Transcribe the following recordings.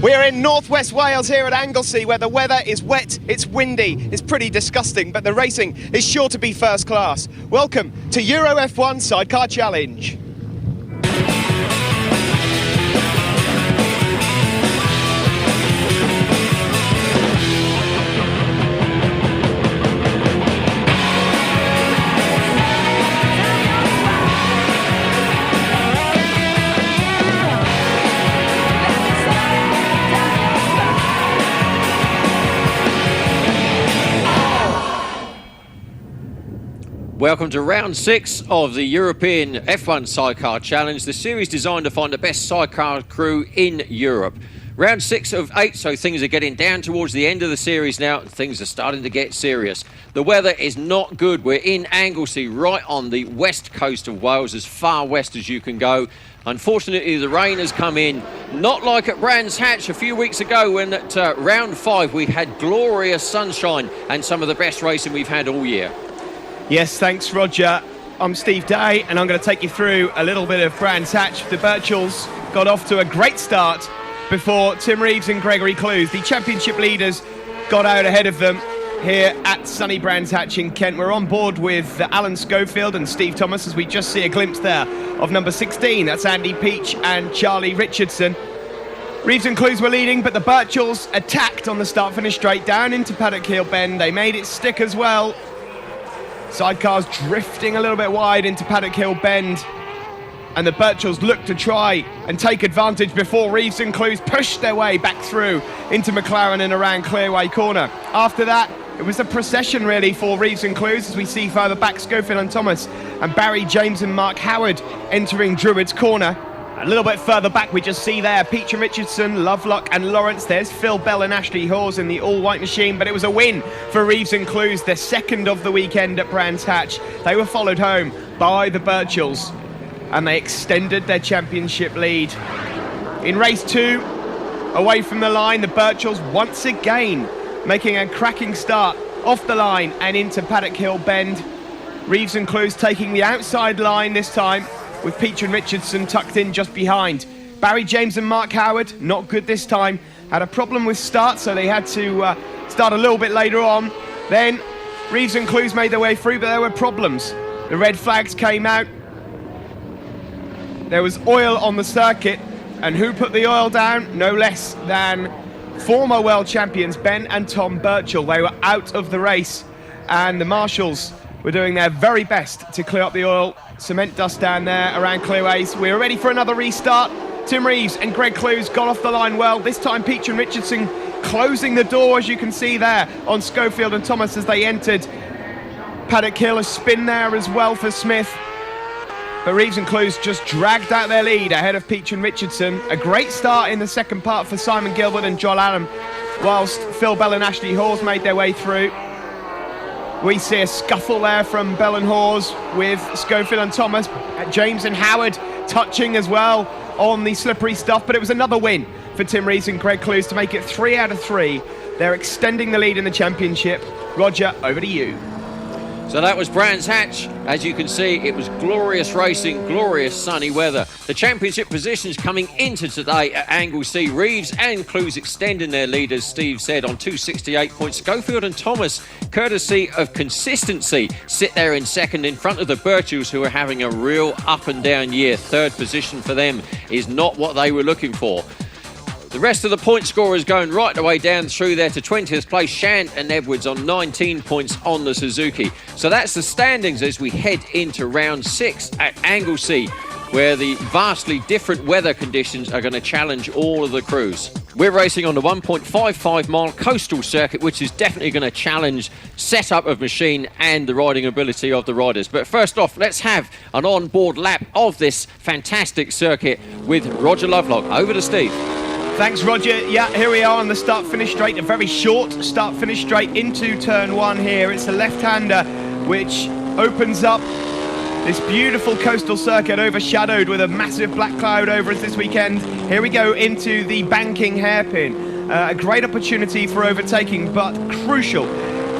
We're in northwest Wales here at Anglesey, where the weather is wet, it's windy, it's pretty disgusting, but the racing is sure to be first class. Welcome to Euro F1 Sidecar Challenge. Welcome to round 6 of the European F1 Sidecar Challenge, the series designed to find the best sidecar crew in Europe. Round 6 of 8, so things are getting down towards the end of the series now. Things are starting to get serious. The weather is not good. We're in Anglesey, right on the west coast of Wales, as far west as you can go. Unfortunately, the rain has come in, not like at Brands Hatch a few weeks ago when at round 5 we had glorious sunshine and some of the best racing we've had all year. Yes, thanks, Roger. I'm Steve Day, and I'm going to take you through a little bit of Brands Hatch. The Birchells got off to a great start before Tim Reeves and Gregory Clues, the championship leaders, got out ahead of them here at sunny Brands Hatch in Kent. We're on board with Alan Schofield and Steve Thomas, as we just see a glimpse there of number 16. That's Andy Peach and Charlie Richardson. Reeves and Clues were leading, but the Birchells attacked on the start-finish straight down into Paddock Hill Bend. They made it stick as well. Sidecars drifting a little bit wide into Paddock Hill Bend, and the Birchells looked to try and take advantage before Reeves and Clues pushed their way back through into McLaren and around Clearway Corner. After that, it was a procession really for Reeves and Clues, as we see further back Schofield and Thomas and Barry James and Mark Howard entering Druids Corner. A little bit further back we just see there Peach and Richardson, Lovelock and Lawrence. There's Phil Bell and Ashley Hawes in the all-white machine, but it was a win for Reeves and Clues, their second of the weekend at Brands Hatch. They were followed home by the Birchells, and they extended their championship lead. In race 2, away from the line, the Birchells once again making a cracking start off the line and into Paddock Hill Bend. Reeves and Clues taking the outside line this time, with Peach and Richardson tucked in just behind. Barry James and Mark Howard, not good this time. Had a problem with start, so they had to start a little bit later on. Then Reeves and Clues made their way through, but there were problems. The red flags came out. There was oil on the circuit, and who put the oil down? No less than former world champions Ben and Tom Birchall. They were out of the race, and the marshals were doing their very best to clear up the oil. Cement dust down there around Clearways. We're ready for another restart. Tim Reeves and Greg Clues got off the line well. This time Peach and Richardson closing the door, as you can see there, on Schofield and Thomas as they entered Paddock Hill. A spin there as well for Smith. But Reeves and Clues just dragged out their lead ahead of Peach and Richardson. A great start in the second part for Simon Gilbert and Joel Allen, whilst Phil Bell and Ashley Hawes made their way through. We see a scuffle there from Bell and Hawes with Schofield and Thomas. James and Howard touching as well on the slippery stuff, but it was another win for Tim Reeves and Greg Clues to make it 3 out of 3. They're extending the lead in the championship. Roger, over to you. So that was Brands Hatch. As you can see, it was glorious racing, glorious sunny weather. The championship positions coming into today at Anglesey. Reeves and Clues extending their lead, as Steve said, on 268 points. Schofield and Thomas, courtesy of consistency, sit there in second in front of the Birchells, who are having a real up and down year. Third position for them is not what they were looking for. The rest of the point scorers going right the way down through there to 20th place. Shant and Edwards on 19 points on the Suzuki. So that's the standings as we head into round 6 at Anglesey, where the vastly different weather conditions are going to challenge all of the crews. We're racing on the 1.55 mile coastal circuit, which is definitely going to challenge setup of machine and the riding ability of the riders. But first off, let's have an on-board lap of this fantastic circuit with Roger Lovelock. Over to Steve. Thanks, Roger. Yeah, here we are on the start-finish straight, a very short start-finish straight into turn 1 here. It's a left-hander which opens up this beautiful coastal circuit, overshadowed with a massive black cloud over us this weekend. Here we go into the banking hairpin. A great opportunity for overtaking, but crucial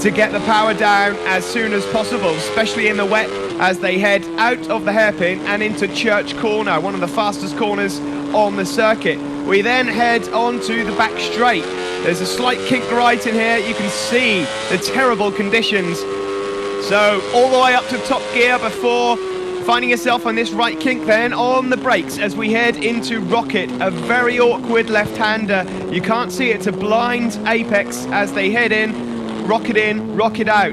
to get the power down as soon as possible, especially in the wet, as they head out of the hairpin and into Church Corner, one of the fastest corners on the circuit. We then head on to the back straight. There's a slight kink right in here. You can see the terrible conditions. So all the way up to top gear before finding yourself on this right kink, then on the brakes as we head into Rocket, a very awkward left-hander. You can't see it. It's a blind apex as they head in, rocket out.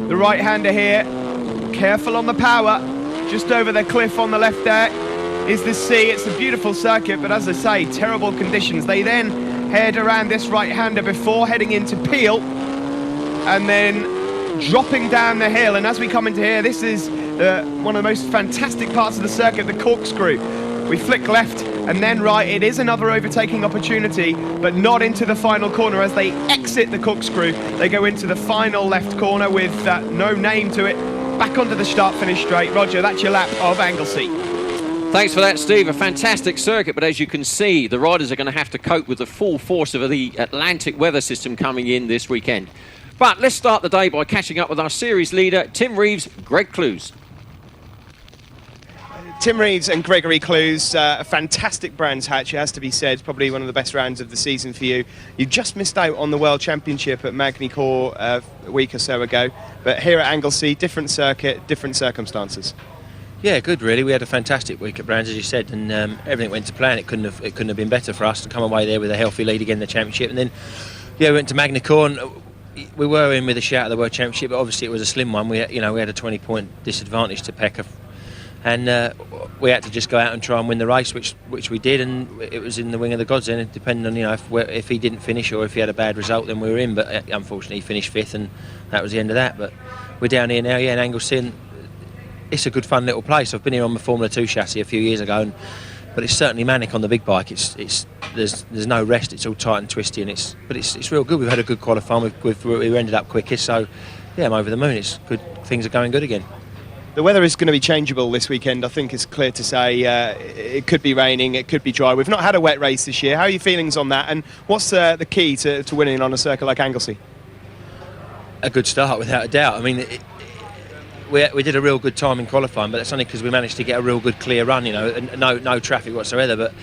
The right-hander here, careful on the power. Just over the cliff on the left there is the sea. It's a beautiful circuit, but as I say, terrible conditions. They then head around this right-hander before heading into Peel and then dropping down the hill. And as we come into here, this is one of the most fantastic parts of the circuit, the corkscrew. We flick left and then right. It is another overtaking opportunity, but not into the final corner. As they exit the corkscrew, they go into the final left corner with no name to it. Back onto the start-finish straight. Roger, that's your lap of Anglesey. Thanks for that, Steve. A fantastic circuit, but as you can see, the riders are going to have to cope with the full force of the Atlantic weather system coming in this weekend. But let's start the day by catching up with our series leader, Tim Reeves, Greg Clues. Tim Reeves and Gregory Clues, a fantastic Brands Hatch, it has to be said, probably one of the best rounds of the season for you. You just missed out on the World Championship at Magny-Cours a week or so ago, but here at Anglesey, different circuit, different circumstances. Yeah, good really. We had a fantastic week at Brands, as you said, and everything went to plan. It couldn't have been better for us to come away there with a healthy lead again in the championship. And then, yeah, we went to Magny-Cours, and we were in with a shout at the World Championship, but obviously it was a slim one. We had a 20-point disadvantage to Pekka. And we had to just go out and try and win the race, which we did, and it was in the wing of the gods. Then, depending on if he didn't finish or if he had a bad result, then we were in. But unfortunately, he finished fifth, and that was the end of that. But we're down here now, in Anglesey, and it's a good, fun little place. I've been here on the Formula 2 chassis a few years ago, but it's certainly manic on the big bike. There's no rest. It's all tight and twisty, and it's real good. We've had a good qualifying. We ended up quickest, so yeah, I'm over the moon. It's good. Things are going good again. The weather is going to be changeable this weekend, I think it's clear to say. It could be raining, it could be dry. We've not had a wet race this year. How are your feelings on that? And what's the key to winning on a circuit like Anglesey? A good start, without a doubt. I mean, we did a real good time in qualifying, but that's only because we managed to get a real good clear run, and no traffic whatsoever. But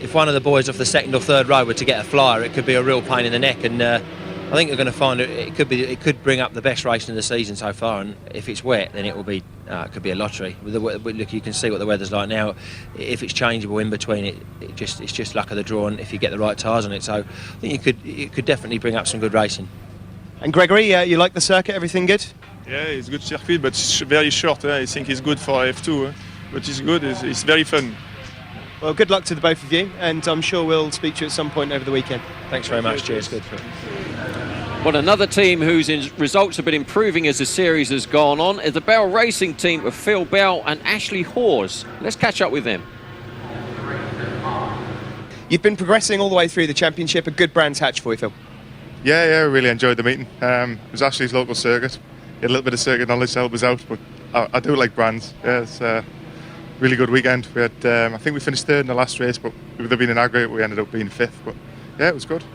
if one of the boys off the second or third row were to get a flyer, it could be a real pain in the neck. And I think you're going to find it could bring up the best race in the season so far. And if it's wet, then it will be could be a lottery. Look, you can see what the weather's like now. If it's changeable in between, it's just luck of the draw, and if you get the right tyres on it. So I think it could definitely bring up some good racing. And Gregory, you like the circuit? Everything good? Yeah, it's a good circuit, but it's very short. I think it's good for F2, but it's good. It's very fun. Well, good luck to the both of you, and I'm sure we'll speak to you at some point over the weekend. Thanks very much. Cheers. Good. Well, another team whose results have been improving as the series has gone on is the Bell Racing team of Phil Bell and Ashley Hawes. Let's catch up with them. You've been progressing all the way through the championship. A good Brands Hatch for you, Phil. Yeah, I really enjoyed the meeting. It was Ashley's local circuit. He had a little bit of circuit knowledge to help us out, but I do like Brands. Yeah, it's a really good weekend. We had, I think we finished third in the last race, but with there being an aggregate, we ended up being fifth. But yeah, it was good.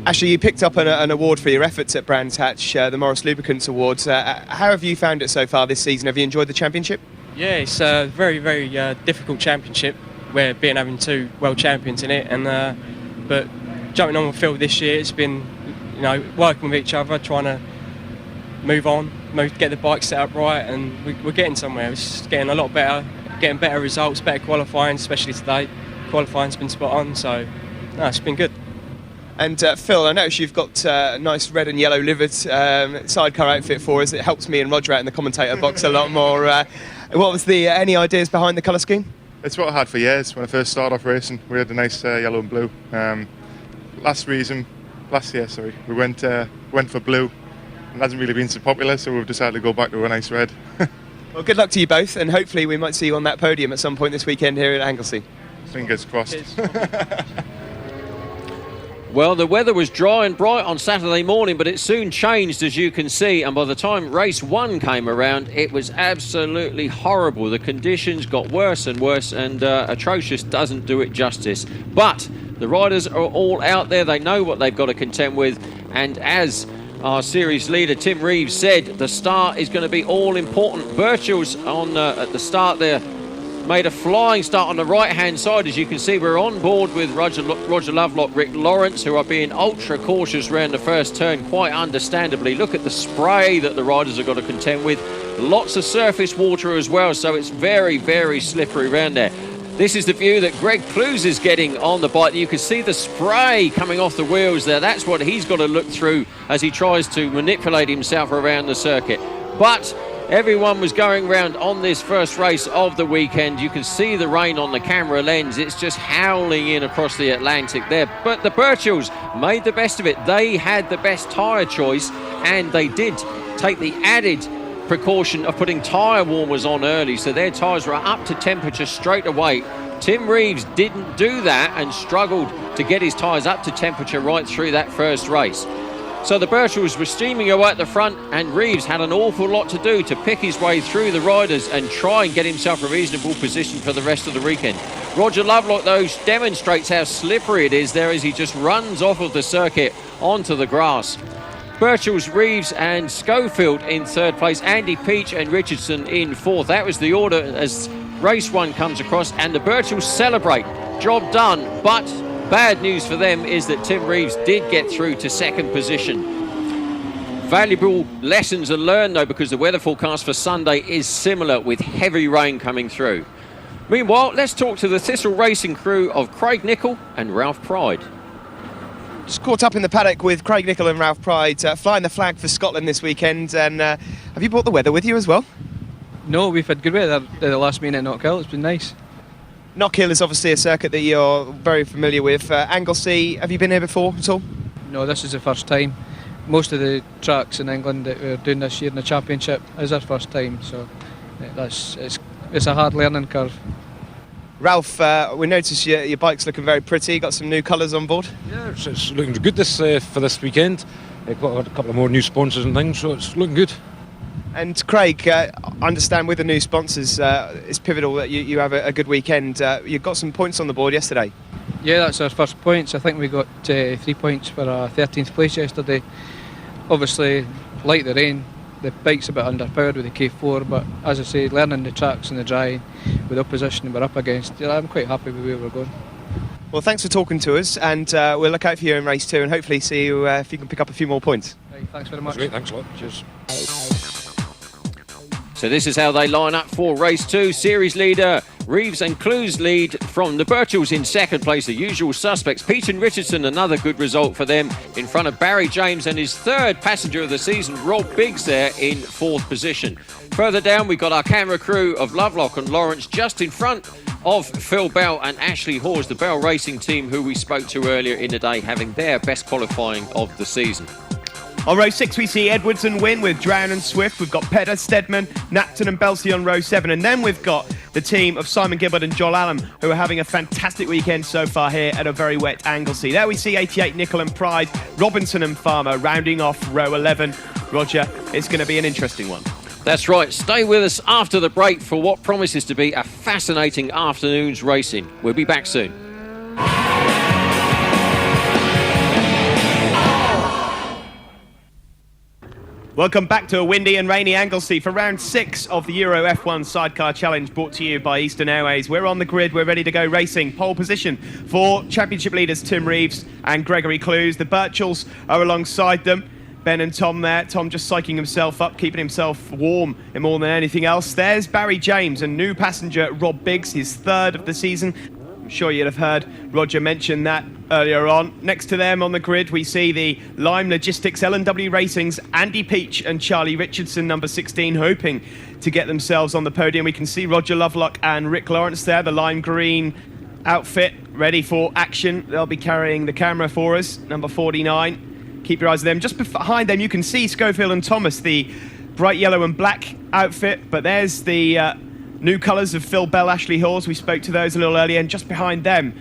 Ashley, you picked up an award for your efforts at Brands Hatch, the Morris Lubricants Awards. How have you found it so far this season? Have you enjoyed the championship? Yeah, it's a very, very difficult championship. We're having two world champions in it, and but jumping on with Phil this year, it's been working with each other, trying to move on, get the bike set up right, and we're getting somewhere. It's getting a lot better, getting better results, better qualifying, especially today. Qualifying's been spot on, so it's been good. And Phil, I notice you've got a nice red and yellow livered sidecar outfit for us. It helps me and Roger out in the commentator box a lot more. What was any ideas behind the colour scheme? It's what I had for years. When I first started off racing, we had a nice yellow and blue. Last year, we went for blue. It hasn't really been so popular, so we've decided to go back to a nice red. Well, good luck to you both, and hopefully we might see you on that podium at some point this weekend here at Anglesey. Fingers crossed. Well, the weather was dry and bright on Saturday morning, but it soon changed, as you can see, and by the time race one came around, it was absolutely horrible. The conditions got worse and worse, and atrocious doesn't do it justice. But the riders are all out there. They know what they've got to contend with, and as our series leader Tim Reeves said, the start is going to be all important. Birchall's on at the start there, made a flying start on the right-hand side. As you can see, we're on board with Roger Lovelock, Rick Lawrence, who are being ultra cautious around the first turn, quite understandably. Look at the spray that the riders have got to contend with. Lots of surface water as well, so it's very, very slippery around there. This is the view that Greg Clues is getting on the bike. You can see the spray coming off the wheels there. That's what he's got to look through as he tries to manipulate himself around the circuit. But everyone was going round on this first race of the weekend. You can see the rain on the camera lens. It's just howling in across the Atlantic there. But the Birchells made the best of it. They had the best tyre choice, and they did take the added precaution of putting tyre warmers on early, so their tyres were up to temperature straight away. Tim Reeves didn't do that and struggled to get his tyres up to temperature right through that first race. So the Birchells were steaming away at the front, and Reeves had an awful lot to do to pick his way through the riders and try and get himself a reasonable position for the rest of the weekend. Roger Lovelock, though, demonstrates how slippery it is there as he just runs off of the circuit onto the grass. Birchells, Reeves and Schofield in third place, Andy Peach and Richardson in fourth. That was the order as race one comes across, and the Birchells celebrate. Job done, but bad news for them is that Tim Reeves did get through to second position. Valuable lessons are learned, though, because the weather forecast for Sunday is similar with heavy rain coming through. Meanwhile, let's talk to the Thistle Racing crew of Craig Nicol and Ralph Pride. Just caught up in the paddock with Craig Nicol and Ralph Pride, flying the flag for Scotland this weekend. And have you brought the weather with you as well? No, we've had good weather at the last meeting at Knockhill. It's been nice. Knockhill is obviously a circuit that you're very familiar with. Anglesey, have you been here before at all? No, this is the first time. Most of the tracks in England that we're doing this year in the championship is our first time, so it's a hard learning curve. Ralph, we noticed your bike's looking very pretty. Got some new colours on board. Yeah, it's looking good for this weekend. Got a couple of more new sponsors and things, so it's looking good. And Craig, I understand with the new sponsors, it's pivotal that you have a good weekend. You got some points on the board yesterday. Yeah, that's our first points. I think we got 3 points for our 13th place yesterday. Obviously, like the rain, the bike's a bit underpowered with the K4, but as I say, learning the tracks and the dry with the opposition we're up against, I'm quite happy with where we're going. Well, thanks for talking to us, and we'll look out for you in race 2 and hopefully see you if you can pick up a few more points. Right, thanks very much. That's great, thanks a lot. Cheers. So this is how they line up for race 2. Series leader Reeves and Clues lead from the Birchells in second place, the usual suspects. Peach and Richardson, another good result for them, in front of Barry James and his third passenger of the season, Rob Biggs, there in fourth position. Further down, we've got our camera crew of Lovelock and Lawrence just in front of Phil Bell and Ashley Hawes, the Bell Racing team who we spoke to earlier in the day, having their best qualifying of the season. On row 6, we see Edwardson win with Drown and Swift. We've got Pedder, Stedman, Napton and Belsey on row 7. And then we've got the team of Simon Gibbard and Joel Allen, who are having a fantastic weekend so far here at a very wet Anglesey. There we see 88 Nicol and Pride, Robinson and Farmer rounding off row 11. Roger, it's going to be an interesting one. That's right. Stay with us after the break for what promises to be a fascinating afternoon's racing. We'll be back soon. Welcome back to a windy and rainy Anglesey for round 6 of the Euro F1 Sidecar Challenge, brought to you by Eastern Airways. We're on the grid, we're ready to go racing. Pole position for championship leaders Tim Reeves and Gregory Clues. The Birchells are alongside them. Ben and Tom there. Tom just psyching himself up, keeping himself warm more than anything else. There's Barry James and new passenger Rob Biggs, his third of the season. I'm sure you'd have heard Roger mention that earlier on. Next to them on the grid, we see the Lime Logistics L&W Racing's Andy Peach and Charlie Richardson, number 16, hoping to get themselves on the podium. We can see Roger Lovelock and Rick Lawrence there, the lime green outfit, ready for action. They'll be carrying the camera for us, number 49. Keep your eyes on them. Just behind them, you can see Schofield and Thomas, the bright yellow and black outfit, but there's the new colours of Phil Bell, Ashley Hawes. We spoke to those a little earlier, and just behind them,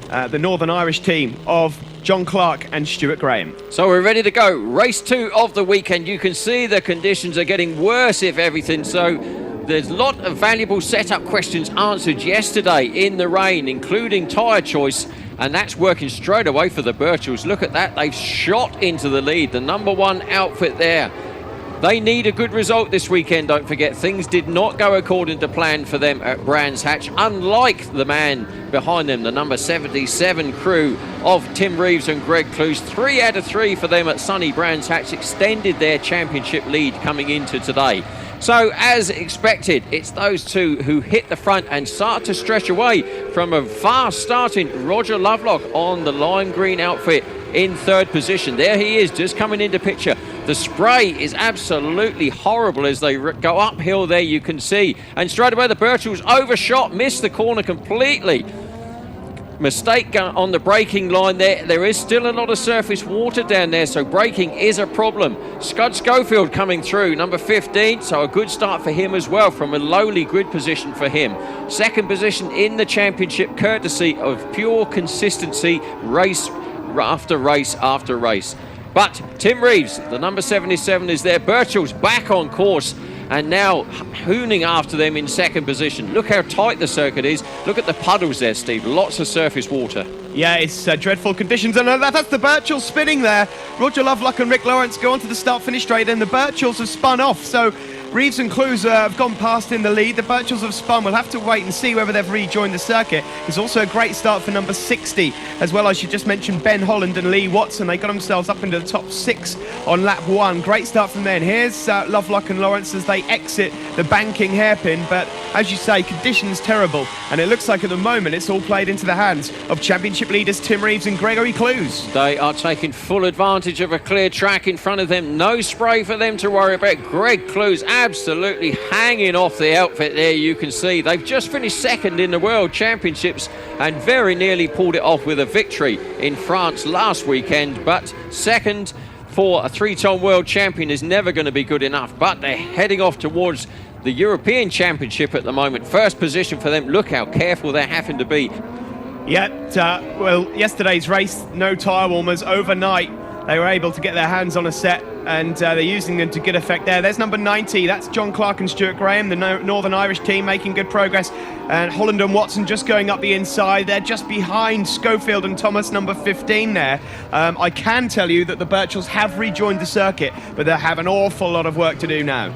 the Northern Irish team of John Clark and Stuart Graham. So we're ready to go. Race 2 of the weekend. You can see the conditions are getting worse, if everything. So there's a lot of valuable setup questions answered yesterday in the rain, including tyre choice, and that's working straight away for the Birchells. Look at that. They've shot into the lead. The number 1 outfit there They need a good result this weekend, don't forget. Things did not go according to plan for them at Brands Hatch, unlike the man behind them, the number 77 crew of Tim Reeves and Greg Clues. 3 out of 3 for them at sunny Brands Hatch, extended their championship lead coming into today. So, as expected, it's those two who hit the front and start to stretch away from a fast starting Roger Lovelock on the lime green outfit in 3rd position. There he is, just coming into picture. The spray is absolutely horrible as they go uphill there, you can see. And straight away the Birchells overshot, missed the corner completely. Mistake on the braking line there. There is still a lot of surface water down there, so braking is a problem. Scud Schofield coming through, number 15, so a good start for him as well from a lowly grid position for him. 2nd position in the championship, courtesy of pure consistency, race after race after race. But Tim Reeves, the number 77, is there. Birchall's back on course and now hooning after them in 2nd position. Look how tight the circuit is. Look at the puddles there, Steve. Lots of surface water. Yeah, it's dreadful conditions, and that's the Birchells spinning there. Roger Lovelock and Rick Lawrence go on to the start-finish straight, and the Birchells have spun off. So Reeves and Clues have gone past in the lead. The Birchells have spun. We'll have to wait and see whether they've rejoined the circuit. It's also a great start for number 60, as well as you just mentioned Ben Holland and Lee Watson. They got themselves up into the top 6 on lap 1. Great start from them. Here's Lovelock and Lawrence as they exit the banking hairpin. But as you say, conditions terrible, and it looks like at the moment it's all played into the hands of championship leaders Tim Reeves and Gregory Clues. They are taking full advantage of a clear track in front of them. No spray for them to worry about. Greg Clues absolutely hanging off the outfit there, you can see. They've just finished 2nd in the World Championships and very nearly pulled it off with a victory in France last weekend, but 2nd for a 3-time world champion is never going to be good enough. But they're heading off towards the European Championship at the moment. 1st position for them. Look how careful they're having to be. Yeah, well, yesterday's race, no tyre warmers. Overnight, they were able to get their hands on a set, and they're using them to good effect there. There's number 90, that's John Clark and Stuart Graham, the Northern Irish team, making good progress. And Holland and Watson just going up the inside. They're just behind Schofield and Thomas, number 15 there. I can tell you that the Birchells have rejoined the circuit, but they have an awful lot of work to do now.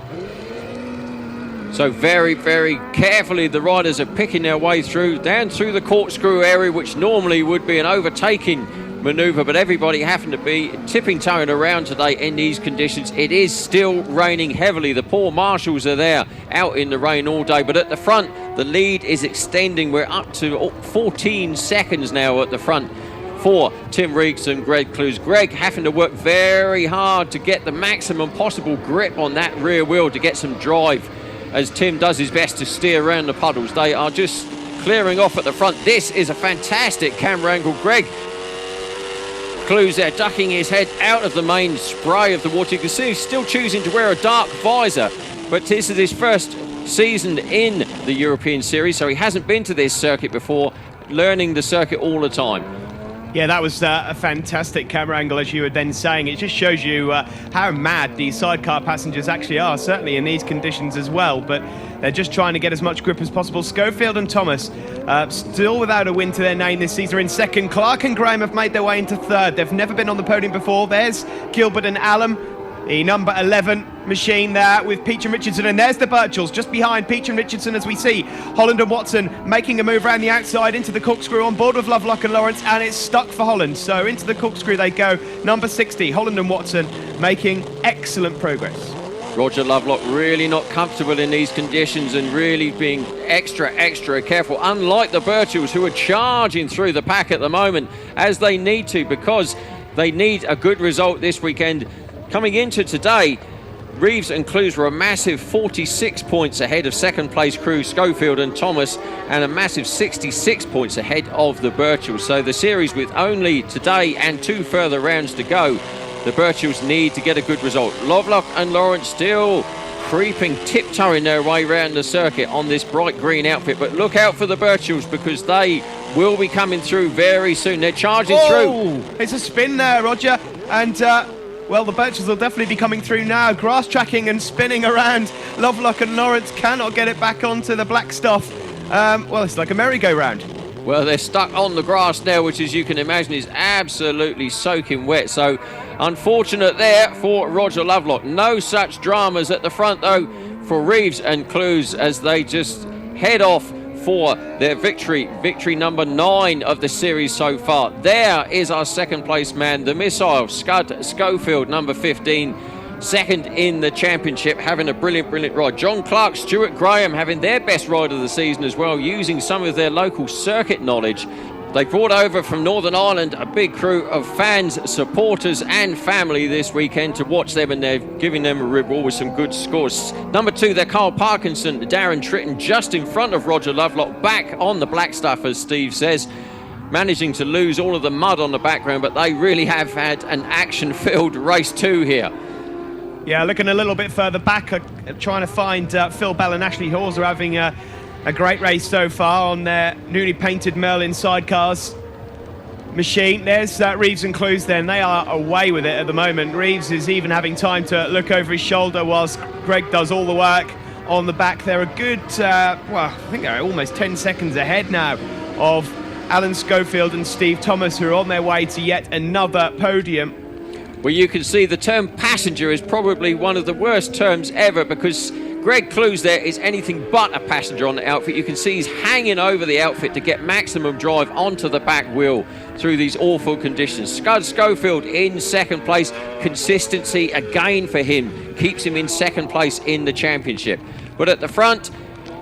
So very, very carefully the riders are picking their way through, down through the corkscrew area, which normally would be an overtaking manoeuvre, but everybody having to be tipping-toeing around today in these conditions. It is still raining heavily. The poor marshals are there out in the rain all day, but at the front the lead is extending. We're up to 14 seconds now at the front for Tim Reeves and Greg Clues. Greg having to work very hard to get the maximum possible grip on that rear wheel to get some drive as Tim does his best to steer around the puddles. They are just clearing off at the front. This is a fantastic camera angle. Greg Clues there ducking his head out of the main spray of the water. You can see he's still choosing to wear a dark visor, but this is his 1st season in the European Series, so he hasn't been to this circuit before, learning the circuit all the time. Yeah, that was a fantastic camera angle, as you were then saying. It just shows you how mad these sidecar passengers actually are, certainly in these conditions as well. But they're just trying to get as much grip as possible. Schofield and Thomas still without a win to their name this season, are in 2nd. Clark and Graham have made their way into 3rd. They've never been on the podium before. There's Gilbert and Allen, the number 11 machine there with Peach and Richardson, and there's the Birchells just behind Peach and Richardson as we see Holland and Watson making a move around the outside into the corkscrew on board with Lovelock and Lawrence, and it's stuck for Holland. So into the corkscrew they go. Number 60, Holland and Watson making excellent progress. Roger Lovelock really not comfortable in these conditions and really being extra careful, unlike the Birchells, who are charging through the pack at the moment as they need to, because they need a good result this weekend. Coming into today, Reeves and Clues were a massive 46 points ahead of 2nd place crew Schofield and Thomas, and a massive 66 points ahead of the Birchells. So the series, with only today and 2 further rounds to go, the Birchells need to get a good result. Lovelock and Lawrence still creeping, tiptoeing their way around the circuit on this bright green outfit, but look out for the Birchells because they will be coming through very soon. They're charging through. It's a spin there, Roger, and well, the Birchells will definitely be coming through now. Grass tracking and spinning around. Lovelock and Lawrence cannot get it back onto the black stuff. Well, it's like a merry-go-round. Well, they're stuck on the grass now, which, as you can imagine, is absolutely soaking wet. So, unfortunate there for Roger Lovelock. No such dramas at the front, though, for Reeves and Clues as they just head off for their victory. Victory number 9 of the series so far. There is our second place man, the missile, Scud Schofield, number 15. Second in the championship, having a brilliant ride. John Clark, Stuart Graham having their best ride of the season as well, using some of their local circuit knowledge. They brought over from Northern Ireland a big crew of fans, supporters and family this weekend to watch them, and they're giving them a reward with some good scores. Number 2, they're Carl Parkinson, Darren Tritton just in front of Roger Lovelock, back on the black stuff, as Steve says, managing to lose all of the mud on the background, but they really have had an action-filled race 2 here. Yeah, looking a little bit further back, trying to find Phil Bell and Ashley Hawes are having a great race so far on their newly painted Merlin sidecars machine. There's Reeves and Clues then. They are away with it at the moment. Reeves is even having time to look over his shoulder whilst Greg does all the work on the back. They're a good, I think they're almost 10 seconds ahead now of Alan Schofield and Steve Thomas, who are on their way to yet another podium. Well, you can see the term passenger is probably one of the worst terms ever, because Greg Clues there is anything but a passenger on the outfit. You can see he's hanging over the outfit to get maximum drive onto the back wheel through these awful conditions. Scud Schofield in second place. Consistency again for him keeps him in second place in the championship. But at the front,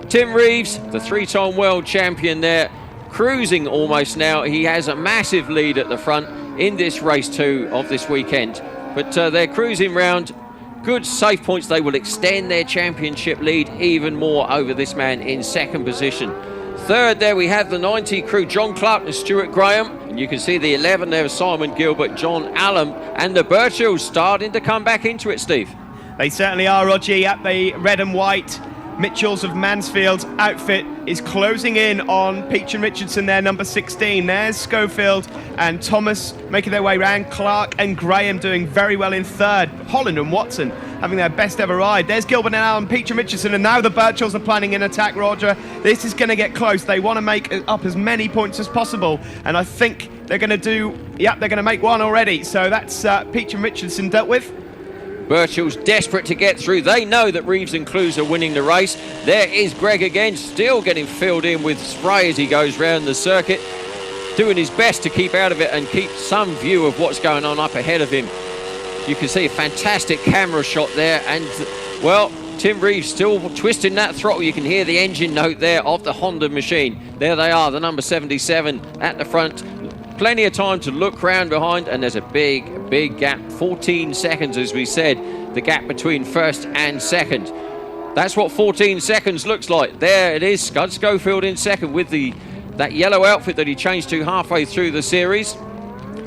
Tim Reeves, the 3-time world champion there, cruising almost now. He has a massive lead at the front in this race 2 of this weekend. But they're cruising round. Good safe points. They will extend their championship lead even more over this man in second position. Third there we have the 90 crew, John Clark and Stuart Graham. And you can see the 11 there, Simon Gilbert, John Allen, and the Birchells starting to come back into it, Steve. They certainly are, Roger. At the red and white Mitchells of Mansfield's outfit is closing in on Peach and Richardson there, number 16. There's Schofield and Thomas making their way round. Clark and Graham doing very well in third. Holland and Watson having their best ever ride. There's Gilbert and Allen, Peach and Richardson, and now the Birchells are planning an attack, Roger. This is going to get close. They want to make up as many points as possible, and I think they're going to make one already. So that's Peach and Richardson dealt with. Birchall's desperate to get through. They know that Reeves and Clues are winning the race. There is Greg again, still getting filled in with spray as he goes round the circuit, doing his best to keep out of it and keep some view of what's going on up ahead of him. You can see a fantastic camera shot there, and well, Tim Reeves still twisting that throttle. You can hear the engine note there of the Honda machine. There they are, the number 77 at the front. Plenty of time to look round behind, and there's a big gap, 14 seconds as we said, the gap between first and second. That's what 14 seconds looks like. There it is, Scud Schofield in second with that yellow outfit that he changed to halfway through the series.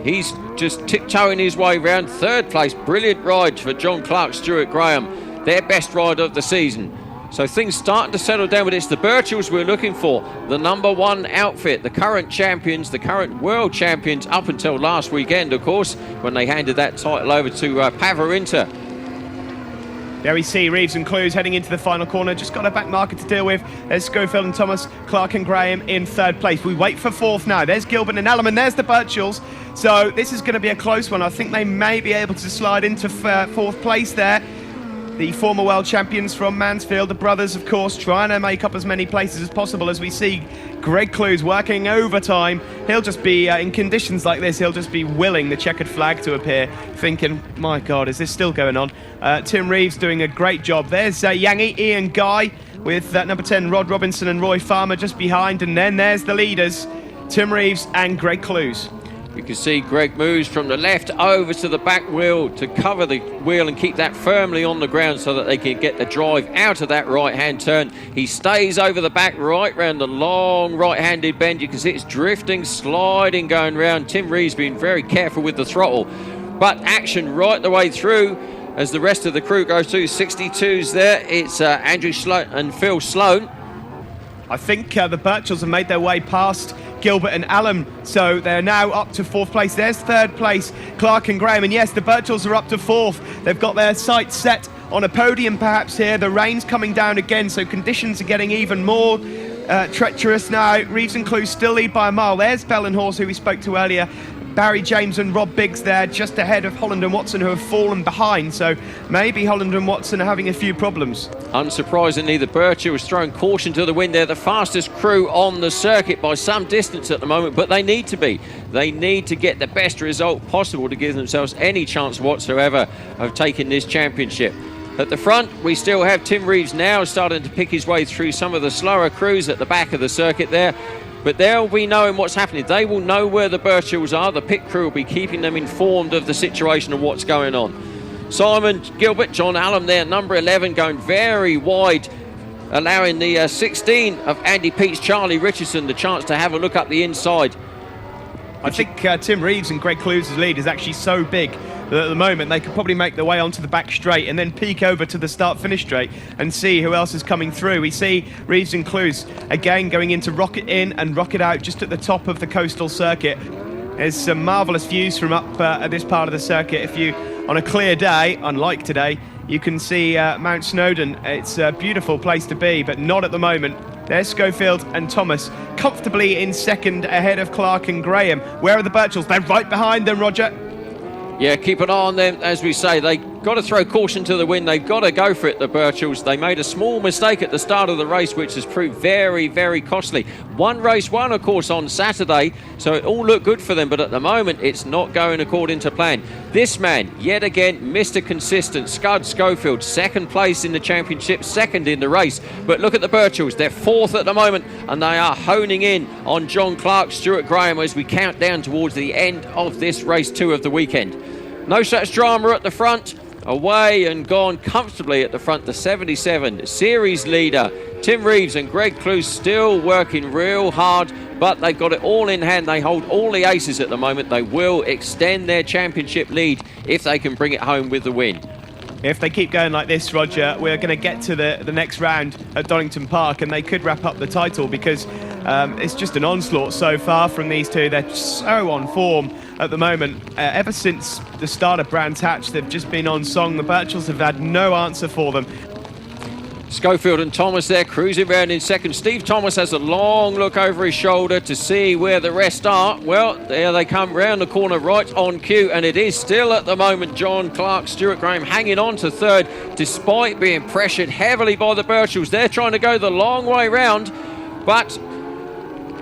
He's just tiptoeing his way round. Third place, brilliant ride for John Clark, Stuart Graham, their best ride of the season. So things starting to settle down, but it's the Birchells we're looking for. The number 1 outfit, the current champions, the current world champions up until last weekend, of course, when they handed that title over to Pavarinta. There we see Reeves and Clues heading into the final corner. Just got a back marker to deal with. There's Schofield and Thomas, Clark and Graham in third place. We wait for fourth now. There's Gilbert and Allen, there's the Birchells. So this is going to be a close one. I think they may be able to slide into fourth place there. The former world champions from Mansfield, the brothers, of course, trying to make up as many places as possible as we see Greg Clues working overtime. He'll just be, in conditions like this, he'll just be willing the checkered flag to appear, thinking, my God, is this still going on? Tim Reeves doing a great job. There's Yangi, Ian Guy, with number 10, Rod Robinson and Roy Farmer just behind. And then there's the leaders, Tim Reeves and Greg Clues. You can see Greg moves from the left over to the back wheel to cover the wheel and keep that firmly on the ground so that they can get the drive out of that right-hand turn. He stays over the back right round the long right-handed bend. You can see it's drifting, sliding, going round. Tim Reeves being very careful with the throttle, but action right the way through as the rest of the crew goes through. 62s there. It's Andrew Sloan and Phil Sloan. I think the Birchells have made their way past Gilbert and Allen, so they're now up to fourth place. There's third place, Clark and Graham, and yes, the Birchells are up to fourth. They've got their sights set on a podium perhaps here. The rain's coming down again, so conditions are getting even more treacherous now. Reeves and Clue still lead by a mile. There's Bell and Horse, who we spoke to earlier. Barry James and Rob Biggs there, just ahead of Holland and Watson, who have fallen behind. So maybe Holland and Watson are having a few problems. Unsurprisingly, the Birchall's throwing caution to the wind. They're the fastest crew on the circuit by some distance at the moment, but they need to be. They need to get the best result possible to give themselves any chance whatsoever of taking this championship. At the front, we still have Tim Reeves now starting to pick his way through some of the slower crews at the back of the circuit there. But they'll be knowing what's happening. They will know where the Birchalls are. The pit crew will be keeping them informed of the situation and what's going on. Simon Gilbert, John Allen there, number 11, going very wide, allowing the 16 of Andy Pete's Charlie Richardson the chance to have a look up the inside. I think Tim Reeves and Greg Clues' lead is actually so big that at the moment they could probably make their way onto the back straight and then peek over to the start-finish straight and see who else is coming through. We see Reeves and Clues again going into Rocket in and Rocket out just at the top of the coastal circuit. There's some marvellous views from up at this part of the circuit. If you, on a clear day, unlike today, you can see Mount Snowdon. It's a beautiful place to be, but not at the moment. There's Schofield and Thomas comfortably in second ahead of Clark and Graham. Where are the Birchalls? They're right behind them, Roger. Yeah, keep an eye on them. As we say, they got to throw caution to the wind. They've got to go for it, the Birchalls. They made a small mistake at the start of the race, which has proved very, very costly. One race won, of course, on Saturday, so it all looked good for them, but at the moment, it's not going according to plan. This man, yet again, Mr. Consistent, Scud Schofield, second place in the championship, second in the race. But look at the Birchalls. They're fourth at the moment, and they are honing in on John Clark, Stuart Graham, as we count down towards the end of this race 2 of the weekend. No such drama at the front. Away and gone comfortably at the front, the 77 series leader Tim Reeves and Greg Clues still working real hard, but they've got it all in hand. They hold all the aces at the moment. They will extend their championship lead if they can bring it home with the win. If they keep going like this, Roger, we're going to get to the next round at Donington Park and they could wrap up the title, because it's just an onslaught so far from these two. They're so on form at the moment. Ever since the start of Brands Hatch, they've just been on song. The Birchalls have had no answer for them. Schofield and Thomas there cruising around in second. Steve Thomas has a long look over his shoulder to see where the rest are. Well, there they come round the corner right on cue, and it is still at the moment John Clark, Stuart Graham hanging on to third despite being pressured heavily by the Birchalls. They're trying to go the long way round, but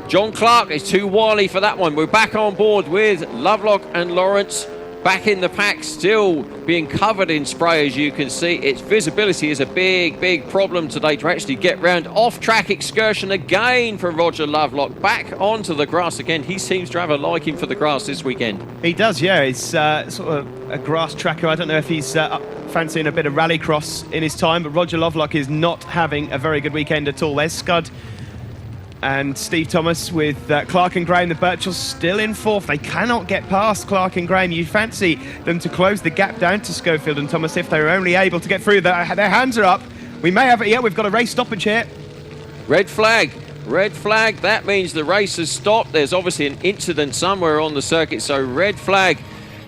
John Clark is too wily for that one. We're back on board with Lovelock and Lawrence back in the pack, still being covered in spray, as you can see. Its visibility is a big problem today to actually get round. Off-track excursion again for Roger Lovelock, back onto the grass again. He seems to have a liking for the grass this weekend. He does, yeah. He's sort of a grass tracker. I don't know if he's fancying a bit of rallycross in his time, but Roger Lovelock is not having a very good weekend at all. There's Scud and Steve Thomas with Clark and Graham. The Birchalls still in fourth. They cannot get past Clark and Graham. You fancy them to close the gap down to Schofield and Thomas if they were only able to get through. Their hands are up. We may have it. Yeah, we've got a race stoppage here. Red flag. That means the race has stopped. There's obviously an incident somewhere on the circuit, so red flag.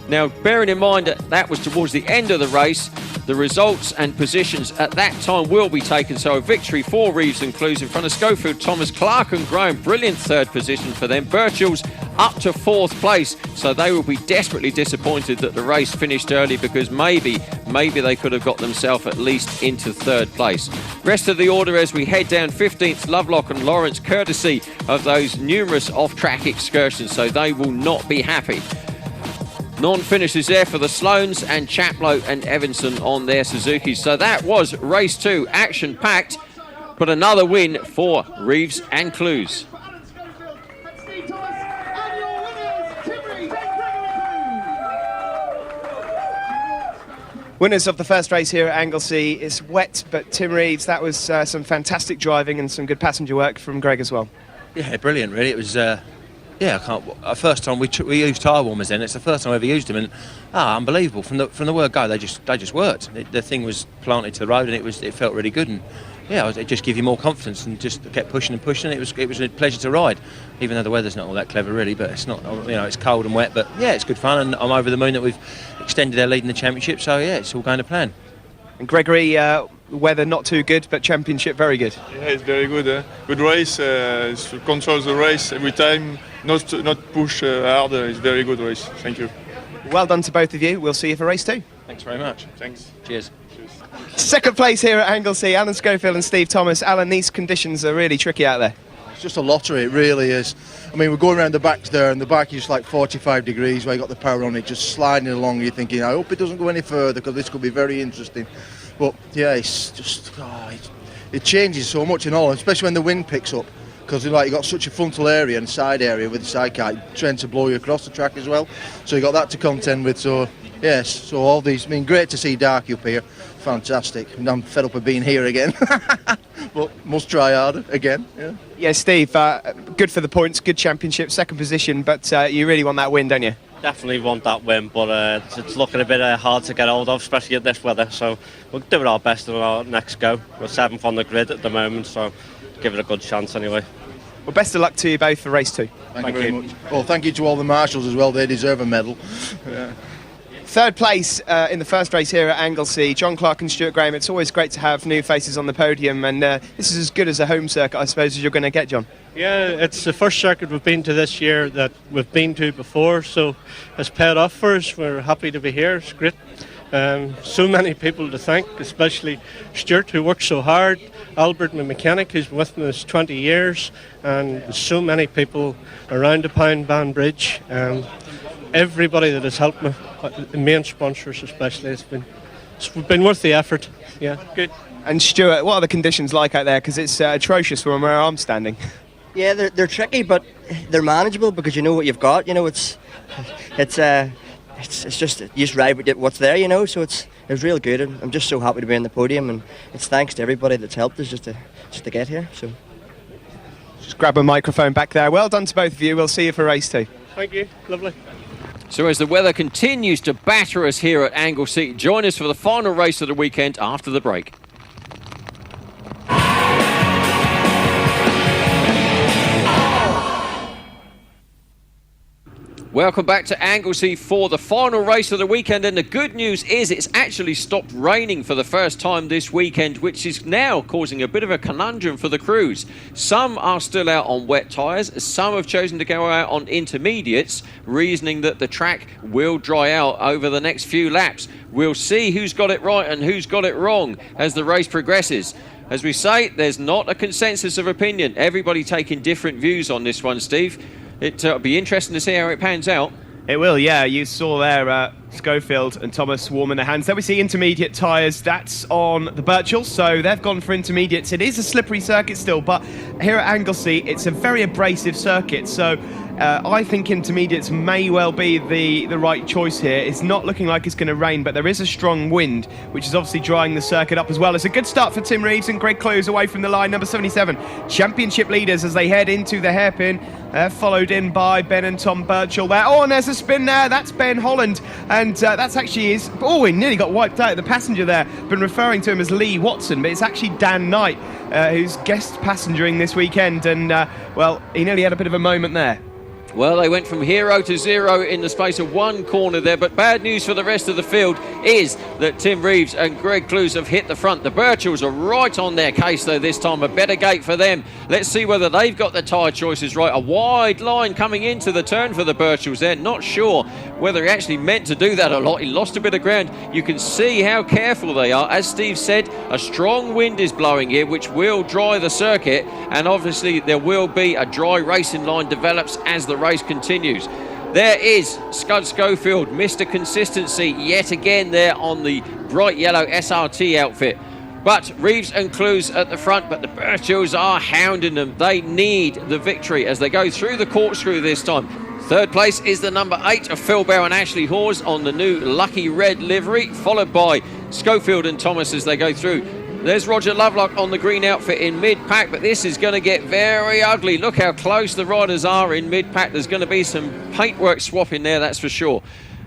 Now, bearing in mind that that was towards the end of the race, the results and positions at that time will be taken. So a victory for Reeves and Clues in front of Schofield, Thomas, Clark and Graham. Brilliant third position for them. Birchalls up to fourth place. So they will be desperately disappointed that the race finished early, because maybe they could have got themselves at least into third place. Rest of the order as we head down, 15th, Lovelock and Lawrence, courtesy of those numerous off-track excursions. So they will not be happy. Non-finishers there for the Sloans and Chaplow and Evanson on their Suzukis. So that was race 2, action-packed, but another win for Reeves and Clues. Winners of the first race here at Anglesey. It's wet, but Tim Reeves, that was some fantastic driving and some good passenger work from Greg as well. Yeah, brilliant, really. It was... Yeah, I can't. First time we used tyre warmers then. It's the first time I ever used them, and unbelievable. From the word go, they just worked. The thing was planted to the road, and it felt really good. And yeah, it just gave you more confidence, and just kept pushing and pushing. It was a pleasure to ride, even though the weather's not all that clever really. But it's not, it's cold and wet. But yeah, it's good fun, and I'm over the moon that we've extended our lead in the championship. So yeah, it's all going to plan. And Gregory, weather not too good, but championship very good. Yeah, it's very good. Good race. Controls the race every time. Not push hard. It's very good race. Thank you. Well done to both of you. We'll see you for race 2. Thanks very much. Thanks. Cheers. Second place here at Anglesey, Alan Schofield and Steve Thomas. Alan, these conditions are really tricky out there. It's just a lottery, it really is. I mean, we're going around the back there, and the back is like 45 degrees, where you got the power on it, just sliding along. You're thinking, I hope it doesn't go any further, because this could be very interesting. But yeah, it's just, it changes so much in all, especially when the wind picks up, because you got such a frontal area and side area with the sidecar, it tends to blow you across the track as well. So you got that to contend with. So yes, so all these, I mean, great to see Darky up here. Fantastic. I'm fed up of being here again, but must try harder again. Yeah, Steve, good for the points, good championship, second position, but you really want that win, don't you? Definitely want that win, but it's looking a bit hard to get hold of, especially at this weather. So we'll do our best in our next go. We're 7th on the grid at the moment, so give it a good chance anyway. Well, best of luck to you both for race 2. Thank you very much. Well, thank you to all the marshals as well. They deserve a medal. Yeah. Third place in the first race here at Anglesey, John Clark and Stuart Graham. It's always great to have new faces on the podium, and this is as good as a home circuit, I suppose, as you're going to get, John. Yeah, it's the first circuit we've been to this year that we've been to before, so it's paid off for us. We're happy to be here. It's great. So many people to thank, especially Stuart, who worked so hard, Albert, my mechanic, who's been with us 20 years, and so many people around the Pound Band Bridge. Everybody that has helped me, the main sponsors especially, it's been worth the effort. Yeah, good. And Stuart, what are the conditions like out there? Because it's atrocious from where I'm standing. Yeah, they're tricky, but they're manageable because you know what you've got. You know, it's just you just ride with what's there. You know, so it's real good. And I'm just so happy to be on the podium, and it's thanks to everybody that's helped us just to get here. So just grab a microphone back there. Well done to both of you. We'll see you for race 2. Thank you. Lovely. So as the weather continues to batter us here at Anglesey, join us for the final race of the weekend after the break. Welcome back to Anglesey for the final race of the weekend, and the good news is it's actually stopped raining for the first time this weekend, which is now causing a bit of a conundrum for the crews. Some are still out on wet tyres, some have chosen to go out on intermediates, reasoning that the track will dry out over the next few laps. We'll see who's got it right and who's got it wrong as the race progresses. As we say, there's not a consensus of opinion. Everybody taking different views on this one, Steve. It'll be interesting to see how it pans out. It will, yeah. You saw there Schofield and Thomas warming their hands. There we see intermediate tyres. That's on the Birchells, so they've gone for intermediates. It is a slippery circuit still, but here at Anglesey, it's a very abrasive circuit, so I think intermediates may well be the right choice here. It's not looking like it's going to rain, but there is a strong wind, which is obviously drying the circuit up as well. It's a good start for Tim Reeves and Greg Close away from the line, number 77. Championship leaders as they head into the hairpin, followed in by Ben and Tom Birchall there. Oh, and there's a spin there. That's Ben Holland, and that's actually his... Oh, he nearly got wiped out. The passenger there, been referring to him as Lee Watson, but it's actually Dan Knight, who's guest passengering this weekend, and, well, he nearly had a bit of a moment there. Well, they went from hero to zero in the space of one corner there, but bad news for the rest of the field is that Tim Reeves and Greg Clues have hit the front. The Birchells are right on their case, though, this time. A better gate for them. Let's see whether they've got the tyre choices right. A wide line coming into the turn for the Birchells there. Not sure whether he actually meant to do that a lot. He lost a bit of ground. You can see how careful they are. As Steve said, a strong wind is blowing here, which will dry the circuit, and obviously there will be a dry racing line develops as the race continues. There is Scud Schofield, Mr. Consistency, yet again there on the bright yellow SRT outfit. But Reeves and Clues at the front, but the Birchells are hounding them. They need the victory as they go through the corkscrew this time. Third place is the number 8 of Phil Bell and Ashley Hawes on the new Lucky Red livery, followed by Schofield and Thomas as they go through. There's Roger Lovelock on the green outfit in mid-pack, but this is going to get very ugly. Look how close the riders are in mid-pack. There's going to be some paintwork swap in there, that's for sure.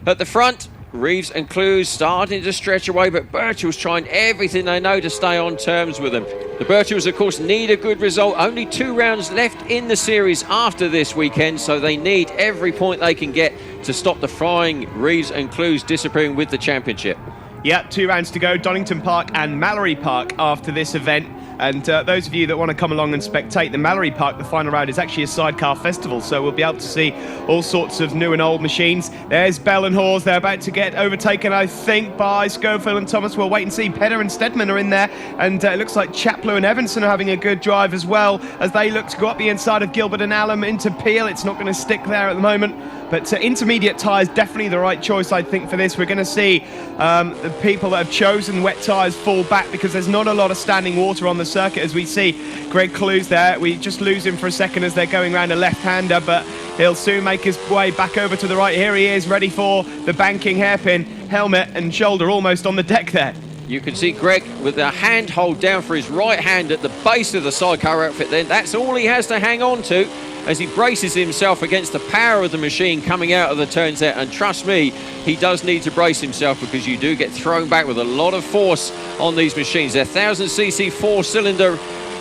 At the front, Reeves and Clues starting to stretch away, but Birchall's trying everything they know to stay on terms with them. The Birchells, of course, need a good result. Only 2 rounds left in the series after this weekend, so they need every point they can get to stop the frying Reeves and Clues disappearing with the championship. Yeah, 2 rounds to go, Donington Park and Mallory Park after this event. And those of you that want to come along and spectate the Mallory Park, the final round is actually a sidecar festival, so we'll be able to see all sorts of new and old machines. There's Bell and Hawes, they're about to get overtaken, I think, by Schofield and Thomas. We'll wait and see. Pedder and Stedman are in there, and it looks like Chaplow and Evanson are having a good drive as well, as they look to go up the inside of Gilbert and Allen into Peel. It's not going to stick there at the moment, but intermediate tyres definitely the right choice, I think, for this. We're going to see the people that have chosen wet tyres fall back, because there's not a lot of standing water on the circuit, as we see Greg Clues there. We just lose him for a second as they're going around a left-hander, but he'll soon make his way back over to the right. Here he is, ready for the banking hairpin, helmet and shoulder almost on the deck there. You can see Greg with a hand hold down for his right hand at the base of the sidecar outfit then. That's all he has to hang on to as he braces himself against the power of the machine coming out of the turns there. And trust me, he does need to brace himself, because you do get thrown back with a lot of force on these machines. They're 1000cc 4-cylinder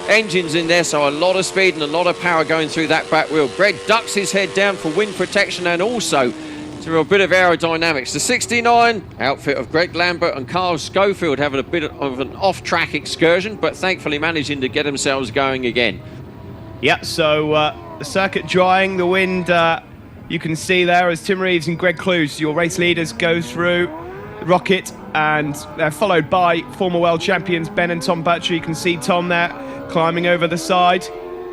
engines in there, so a lot of speed and a lot of power going through that back wheel. Greg ducks his head down for wind protection and also to a bit of aerodynamics. The 69 outfit of Greg Lambert and Carl Schofield having a bit of an off-track excursion, but thankfully managing to get themselves going again. Yeah, so the circuit drying, the wind you can see there as Tim Reeves and Greg Clues, your race leaders, go through Rocket, and they're followed by former world champions Ben and Tom Butcher. You can see Tom there climbing over the side.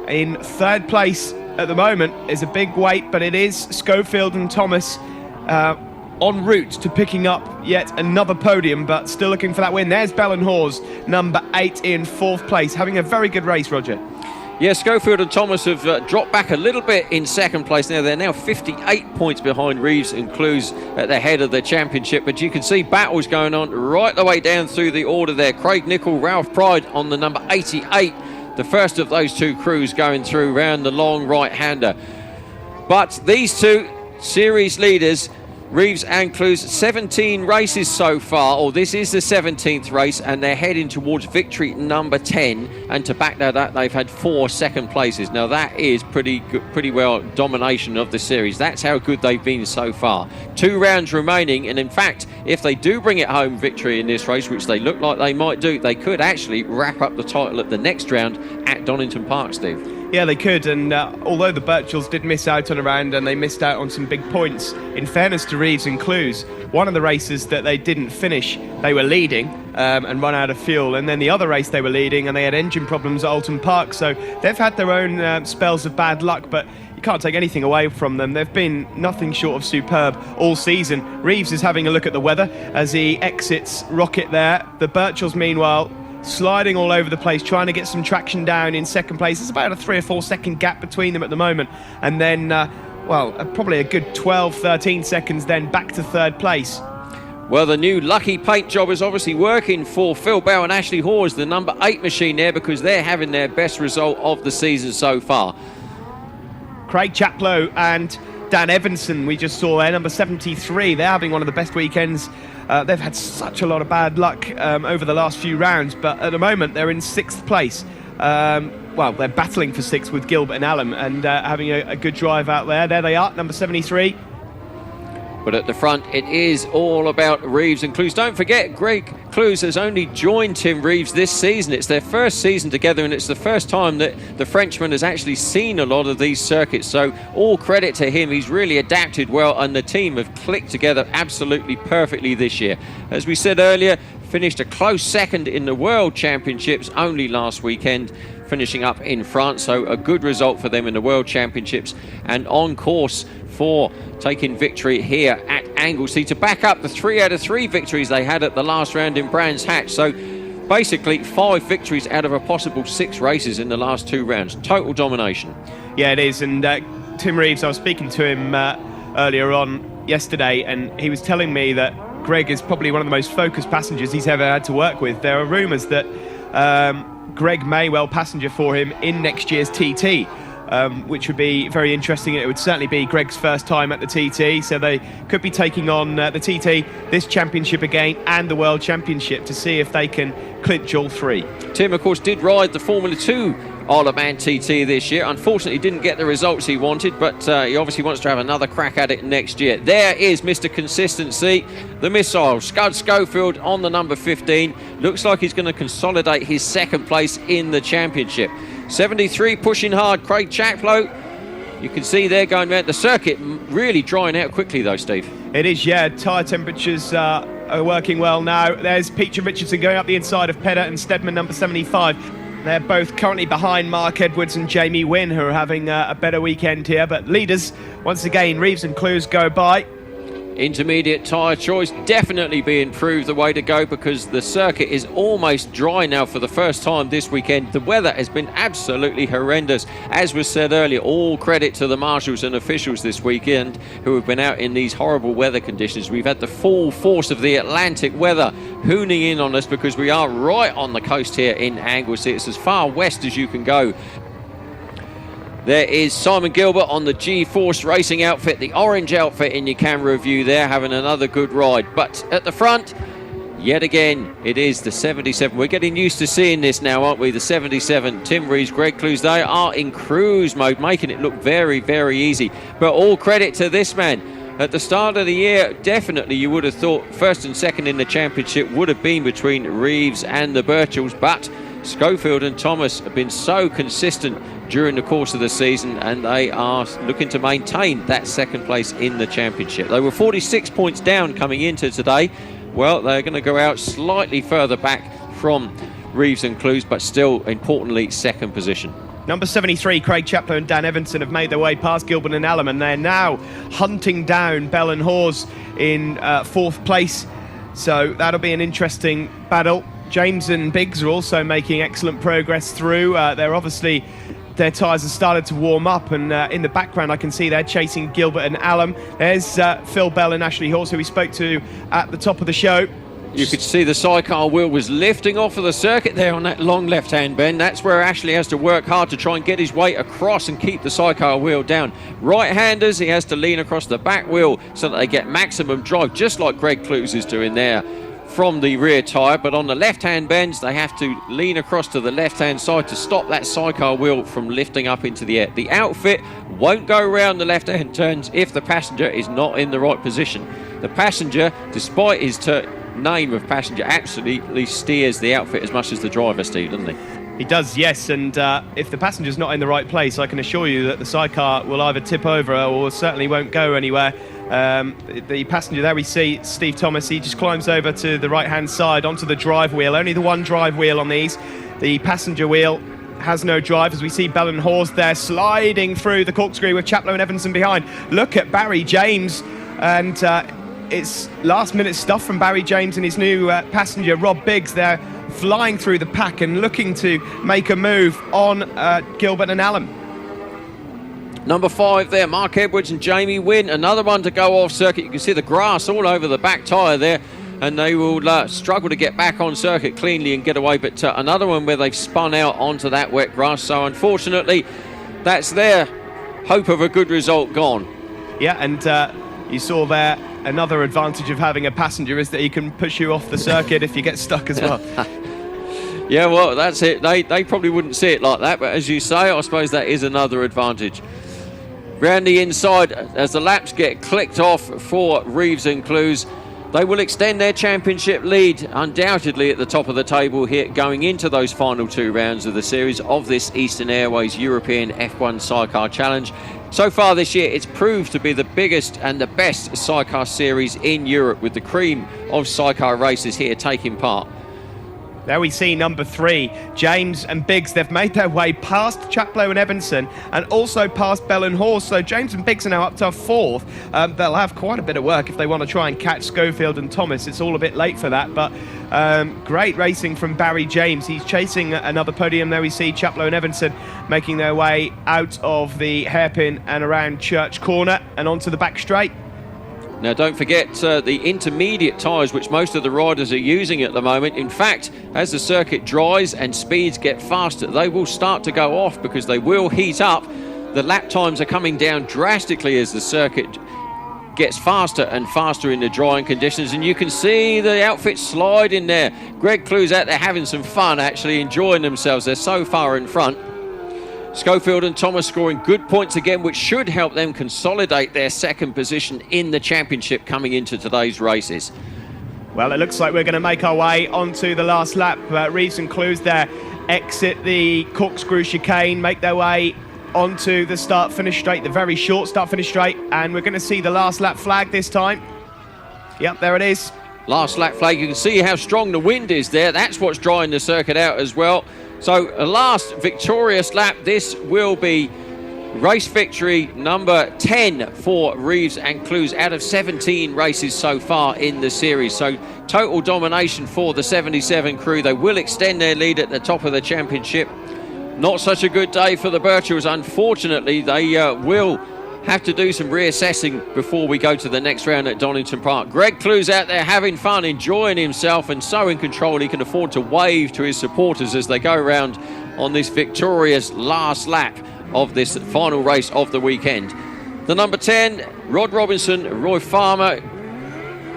In third place at the moment is a big weight, but it is Schofield and Thomas en route to picking up yet another podium, but still looking for that win. There's Bell and Hawes, number 8 in 4th place, having a very good race, Roger. Yeah, Schofield and Thomas have dropped back a little bit in 2nd place now. They're now 58 points behind Reeves and Clues at the head of the championship. But you can see battles going on right the way down through the order there. Craig Nichol, Ralph Pride on the number 88. The first of those two crews going through round the long right-hander. But these two series leaders, Reeves and Clues, 17 races so far, or this is the 17th race, and they're heading towards victory number 10. And to back that up, they've had 4 second places. Now that is pretty good, pretty well domination of the series. That's how good they've been so far. 2 rounds remaining, and in fact, if they do bring it home victory in this race, which they look like they might do, they could actually wrap up the title at the next round at Donington Park, Steve. Yeah, they could, and although the Birchells did miss out on a round and they missed out on some big points, in fairness to Reeves and Clues, one of the races that they didn't finish, they were leading and run out of fuel, and then the other race they were leading and they had engine problems at Alton Park, so they've had their own spells of bad luck, but you can't take anything away from them. They've been nothing short of superb all season. Reeves is having a look at the weather as he exits Rocket there. The Birchells, meanwhile, sliding all over the place, trying to get some traction down in 2nd place. There's about a 3 or 4 second gap between them at the moment, and then probably a good 12-13 seconds then back to 3rd place. Well, the new lucky paint job is obviously working for Phil Bow and Ashley Hawes, the number 8 machine there, because they're having their best result of the season so far. Craig Chaplow and Dan Evanson, we just saw there, number 73. They're having one of the best weekends. They've had such a lot of bad luck over the last few rounds, but at the moment they're in 6th place. They're battling for 6th with Gilbert and Allen, and having a good drive out there. There they are, number 73. But at the front, it is all about Reeves and Clues. Don't forget, Greg Clues has only joined Tim Reeves this season. It's their first season together, and it's the first time that the Frenchman has actually seen a lot of these circuits. So all credit to him. He's really adapted well, and the team have clicked together absolutely perfectly this year. As we said earlier, finished a close 2nd in the World Championships only last weekend, finishing up in France. So a good result for them in the World Championships, and on course for taking victory here at Anglesey to back up the 3 out of 3 victories they had at the last round in Brands Hatch. So basically 5 victories out of a possible 6 races in the last 2 rounds. Total domination. Yeah, it is. And Tim Reeves, I was speaking to him earlier on yesterday, and he was telling me that Greg is probably one of the most focused passengers he's ever had to work with. There are rumours that Greg may well passenger for him in next year's TT. Which would be very interesting. It would certainly be Greg's first time at the TT, so they could be taking on the TT, this championship again, and the World Championship to see if they can clinch all 3. Tim, of course, did ride the Formula 2 Isle of Man TT this year. Unfortunately, didn't get the results he wanted, but he obviously wants to have another crack at it next year. There is Mr. Consistency, the missile, Scud Schofield on the number 15. Looks like he's going to consolidate his second place in the championship. 73 pushing hard, Craig Chaplow. You can see there going around the circuit, really drying out quickly though, Steve. It is, yeah. Tyre temperatures are working well now. There's Peach and Richardson going up the inside of Pedder and Stedman, number 75. They're both currently behind Mark Edwards and Jamie Wynn, who are having a better weekend here. But leaders, once again, Reeves and Clues go by. Intermediate tyre choice definitely being proved the way to go, because the circuit is almost dry now for the first time this weekend. The weather has been absolutely horrendous. As was said earlier, all credit to the marshals and officials this weekend who have been out in these horrible weather conditions. We've had the full force of the Atlantic weather hooning in on us because we are right on the coast here in Anglesey. It's as far west as you can go. There is Simon Gilbert on the G-Force Racing outfit, the orange outfit in your camera view there, having another good ride. But at the front, yet again, it is the 77. We're getting used to seeing this now, aren't we? The 77, Tim Reeves, Greg Clues, they are in cruise mode, making it look very, very easy. But all credit to this man. At the start of the year, definitely you would have thought first and second in the championship would have been between Reeves and the Birchalls, but Schofield and Thomas have been so consistent during the course of the season, and they are looking to maintain that second place in the championship. They were 46 points down coming into today. Well, they're going to go out slightly further back from Reeves and Clues, but still, importantly, second position. Number 73, Craig Chaplow and Dan Evanson have made their way past Gilbert and Allen, and they're now hunting down Bell and Hawes in fourth place. So that'll be an interesting battle. James and Biggs are also making excellent progress through. They're obviously, their tyres have started to warm up, and in the background I can see they're chasing Gilbert and Allen. There's Phil Bell and Ashley Hawes, who we spoke to at the top of the show. You could see the Sidecar wheel was lifting off of the circuit there on that long left-hand bend. That's where Ashley has to work hard to try and get his weight across and keep the Sidecar wheel down. Right-handers, he has to lean across the back wheel so that they get maximum drive, just like Greg Clues is doing there from the rear tyre. But on the left-hand bends, they have to lean across to the left-hand side to stop that Sidecar wheel from lifting up into the air. The outfit won't go around the left-hand turns if the passenger is not in the right position. The passenger, despite his name of passenger, absolutely steers the outfit as much as the driver, Steve, doesn't he? He does, yes, and if the passenger's not in the right place, I can assure you that the Sidecar will either tip over or certainly won't go anywhere. The passenger there, we see Steve Thomas, he just climbs over to the right-hand side onto the drive wheel. Only the one drive wheel on these. The passenger wheel has no drive, as we see Bell and Hawes there sliding through the corkscrew with Chaplow and Evanson behind. Look at Barry James, and it's last-minute stuff from Barry James and his new passenger, Rob Biggs. They're flying through the pack and looking to make a move on Gilbert and Allen. Number 5 there, Mark Edwards and Jamie Wynn. Another one to go off circuit. You can see the grass all over the back tyre there, and they will struggle to get back on circuit cleanly and get away. But another one where they've spun out onto that wet grass. So unfortunately, that's their hope of a good result gone. Yeah, and you saw there, another advantage of having a passenger is that he can push you off the circuit if you get stuck as well. Yeah, well, that's it. They probably wouldn't see it like that, but as you say, I suppose that is another advantage. Round the inside, as the laps get clicked off for Reeves and Clues, they will extend their championship lead undoubtedly at the top of the table here going into those final 2 rounds of the series of this Eastern Airways European F1 Sidecar Challenge. So far this year, it's proved to be the biggest and the best Sidecar series in Europe, with the cream of Sidecar races here taking part. There we see number 3, James and Biggs. They've made their way past Chaplow and Evanson and also past Bell and Hawes. So James and Biggs are now up to 4th. They'll have quite a bit of work if they want to try and catch Schofield and Thomas. It's all a bit late for that, but great racing from Barry James. He's chasing another podium. There we see Chaplow and Evanson making their way out of the hairpin and around Church Corner and onto the back straight. Now, don't forget the intermediate tyres, which most of the riders are using at the moment. In fact, as the circuit dries and speeds get faster, they will start to go off because they will heat up. The lap times are coming down drastically as the circuit gets faster and faster in the drying conditions, and you can see the outfit slide in there. Greg Clues out there having some fun, actually enjoying themselves. They're so far in front. Schofield and Thomas scoring good points again, which should help them consolidate their second position in the championship coming into today's races. Well, it looks like we're going to make our way onto the last lap. Reeves and Clues there exit the corkscrew chicane, make their way onto the start-finish straight, the very short start-finish straight, and we're going to see the last lap flag this time. Yep, there it is. Last lap flag, you can see how strong the wind is there. That's what's drying the circuit out as well. So a last victorious lap. This will be race victory number 10 for Reeves and Clues out of 17 races so far in the series. So total domination for the 77 crew. They will extend their lead at the top of the championship. Not such a good day for the Birchells. Unfortunately, they will have to do some reassessing before we go to the next round at Donington Park. Greg Clues out there having fun, enjoying himself, and so in control he can afford to wave to his supporters as they go around on this victorious last lap of this final race of the weekend. The number 10, Rod Robinson, Roy Farmer,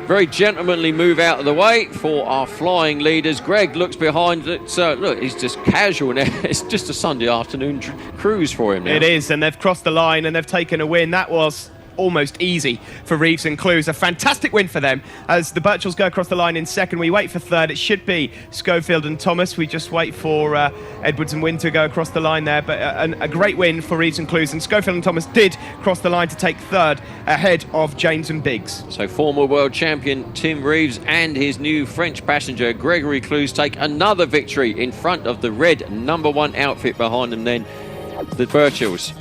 very gentlemanly move out of the way for our flying leaders. Greg looks behind it. Look, he's just casual now. It's just a Sunday afternoon cruise for him now. It is, and they've crossed the line and they've taken a win. That was almost easy for Reeves and Clues. A fantastic win for them as the Birchells go across the line in second. We wait for third. It should be Schofield and Thomas. We just wait for Edwards and Wynn to go across the line there. But a great win for Reeves and Clues. And Schofield and Thomas did cross the line to take third ahead of James and Biggs. So former world champion Tim Reeves and his new French passenger Gregory Clues take another victory in front of the red number 1 outfit behind them then, the Birchells.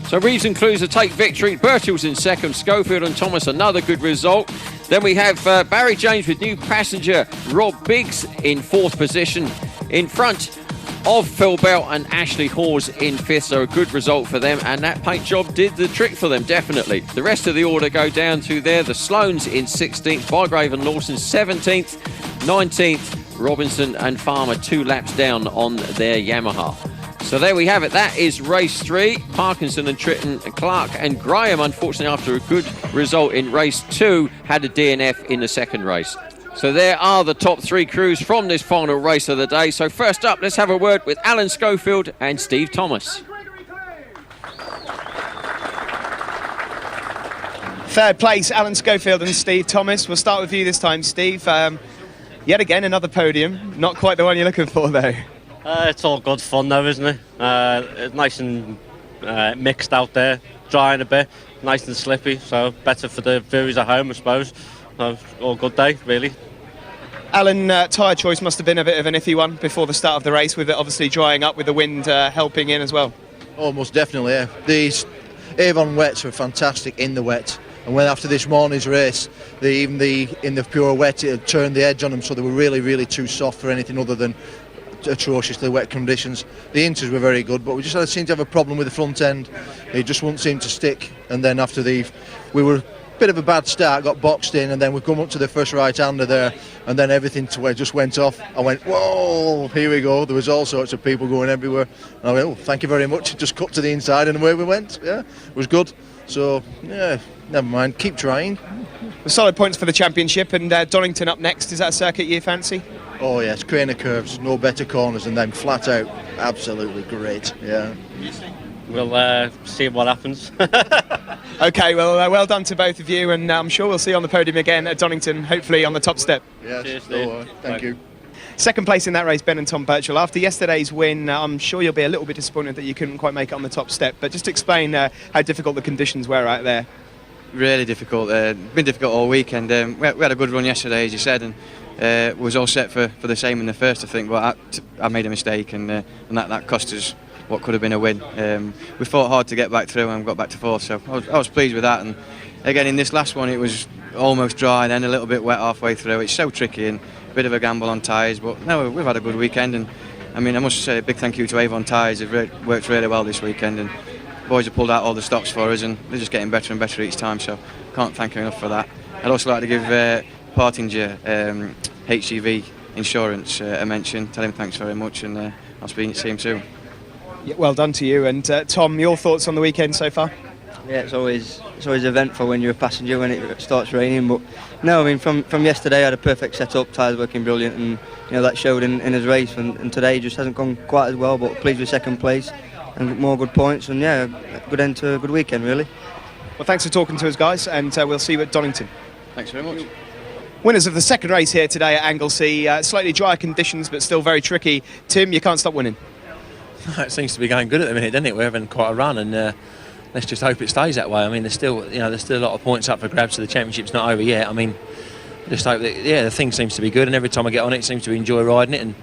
So Reeves and Clues take victory. Birchells in second. Schofield and Thomas another good result. Then we have Barry James with new passenger Rob Biggs in fourth position, in front of Phil Bell and Ashley Hawes in fifth. So a good result for them, and that paint job did the trick for them, definitely. The rest of the order go down to there. The Sloanes in 16th, Bygrave and Lawson 17th, 19th, Robinson and Farmer 2 laps down on their Yamaha. So there we have it. That is race 3. Parkinson and Tritton, Clark and Graham, unfortunately, after a good result in race 2, had a DNF in the second race. So there are the top 3 crews from this final race of the day. So first up, let's have a word with Alan Schofield and Steve Thomas. Third place, Alan Schofield and Steve Thomas. We'll start with you this time, Steve. Yet again, another podium. Not quite the one you're looking for, though. It's all good fun though, isn't it? It's nice and mixed out there, drying a bit, nice and slippy, so better for the viewers at home, I suppose. So, all good day, really. Alan, tyre choice must have been a bit of an iffy one before the start of the race, with it obviously drying up with the wind helping in as well. Almost definitely, yeah. These Avon wets were fantastic in the wet. And when after this morning's race, in the pure wet, it had turned the edge on them, so they were really, really too soft for anything other than atrociously wet conditions. The inters were very good, but we just seemed to have a problem with the front end. It just wouldn't seem to stick. And then after we were a bit of a bad start, got boxed in, and then we come up to the first right-hander there, and then everything just went off. I went, whoa, here we go. There was all sorts of people going everywhere. And I went, oh, thank you very much. It just cut to the inside, and away we went. Yeah, it was good. So, yeah, never mind. Keep trying. Solid points for the championship, and Donington up next. Is that a circuit you fancy? Oh yes, crane of curves, no better corners than them, flat out, absolutely great, yeah. We'll see what happens. Okay, well done to both of you, and I'm sure we'll see you on the podium again at Donington, hopefully on the top step. Yes, cheers, Steve. Thank you. Second place in that race, Ben and Tom Birchall. After yesterday's win, I'm sure you'll be a little bit disappointed that you couldn't quite make it on the top step, but just explain how difficult the conditions were out there. Really difficult. Been difficult all weekend. We had a good run yesterday, as you said, and was all set for the same in the first, I think, but I made a mistake, and that cost us what could have been a win. We fought hard to get back through and got back to fourth, so I was pleased with that. And again, in this last one, it was almost dry and then a little bit wet halfway through. It's so tricky and a bit of a gamble on tyres, but no, we've had a good weekend. And I mean, I must say a big thank you to Avon Tyres. They've worked really well this weekend, and boys have pulled out all the stops for us, and they're just getting better and better each time, so can't thank them enough for that. I'd also like to give Partinger HGV Insurance a mention, tell him thanks very much, and I'll see him soon. Yeah, well done to you. And Tom, your thoughts on the weekend so far? Yeah, it's always eventful when you're a passenger when it starts raining, but no, I mean from yesterday I had a perfect setup, tyres working brilliant, and that showed in his race, and today just hasn't gone quite as well, but pleased with second place. and more good points, and yeah, good end to a good weekend really. Well, thanks for talking to us, guys, and we'll see you at Donington. Thanks very much. Winners of the second race here today at Anglesey. Slightly dry conditions, but still very tricky. Tim, you can't stop winning. It seems to be going good at the minute, doesn't it? We're having quite a run, and let's just hope it stays that way. I mean, there's still a lot of points up for grabs, so the championship's not over yet. I mean, just hope that the thing seems to be good, and every time I get on it, seems to enjoy riding it. And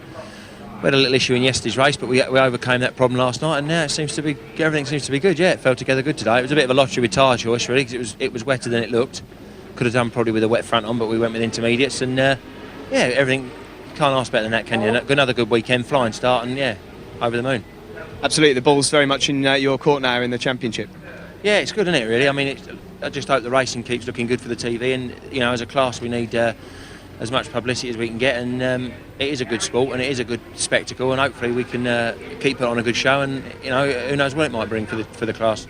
we had a little issue in yesterday's race, but we overcame that problem last night, and now everything seems to be good. Yeah, it fell together good today. It was a bit of a lottery with tyre choice, really, because it was wetter than it looked. Could have done probably with a wet front on, but we went with intermediates, and everything. Can't ask better than that, can you? Another good weekend, flying start, and over the moon. Absolutely, the ball's very much in your court now in the championship. Yeah, it's good, isn't it? Really. I mean, I just hope the racing keeps looking good for the TV, and as a class, we need as much publicity as we can get, and it is a good sport and it is a good spectacle, and hopefully we can keep it on a good show, and who knows what it might bring for the class.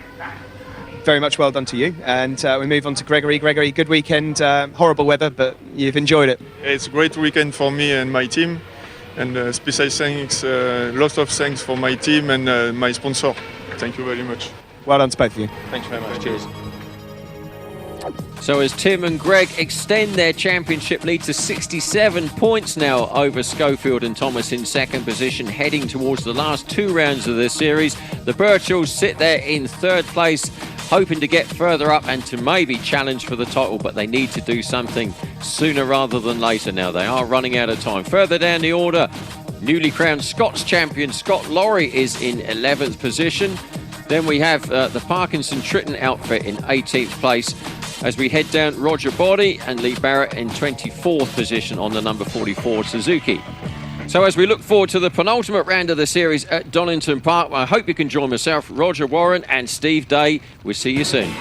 Very much well done to you, and we move on to Gregory. Gregory, good weekend, horrible weather, but you've enjoyed it. It's a great weekend for me and my team, and special thanks, lots of thanks for my team and my sponsor. Thank you very much. Well done to both of you. Thanks very much. Cheers. So as Tim and Greg extend their championship lead to 67 points now over Schofield and Thomas in second position, heading towards the last 2 rounds of the series. The Birchalls sit there in third place, hoping to get further up and to maybe challenge for the title, but they need to do something sooner rather than later now. They are running out of time. Further down the order, newly crowned Scots champion Scott Laurie is in 11th position. Then we have the Parkinson Tritton outfit in 18th place. As we head down, Roger Body and Lee Barrett in 24th position on the number 44 Suzuki. So as we look forward to the penultimate round of the series at Donington Park, I hope you can join myself, Roger Warren and Steve Day. We'll see you soon.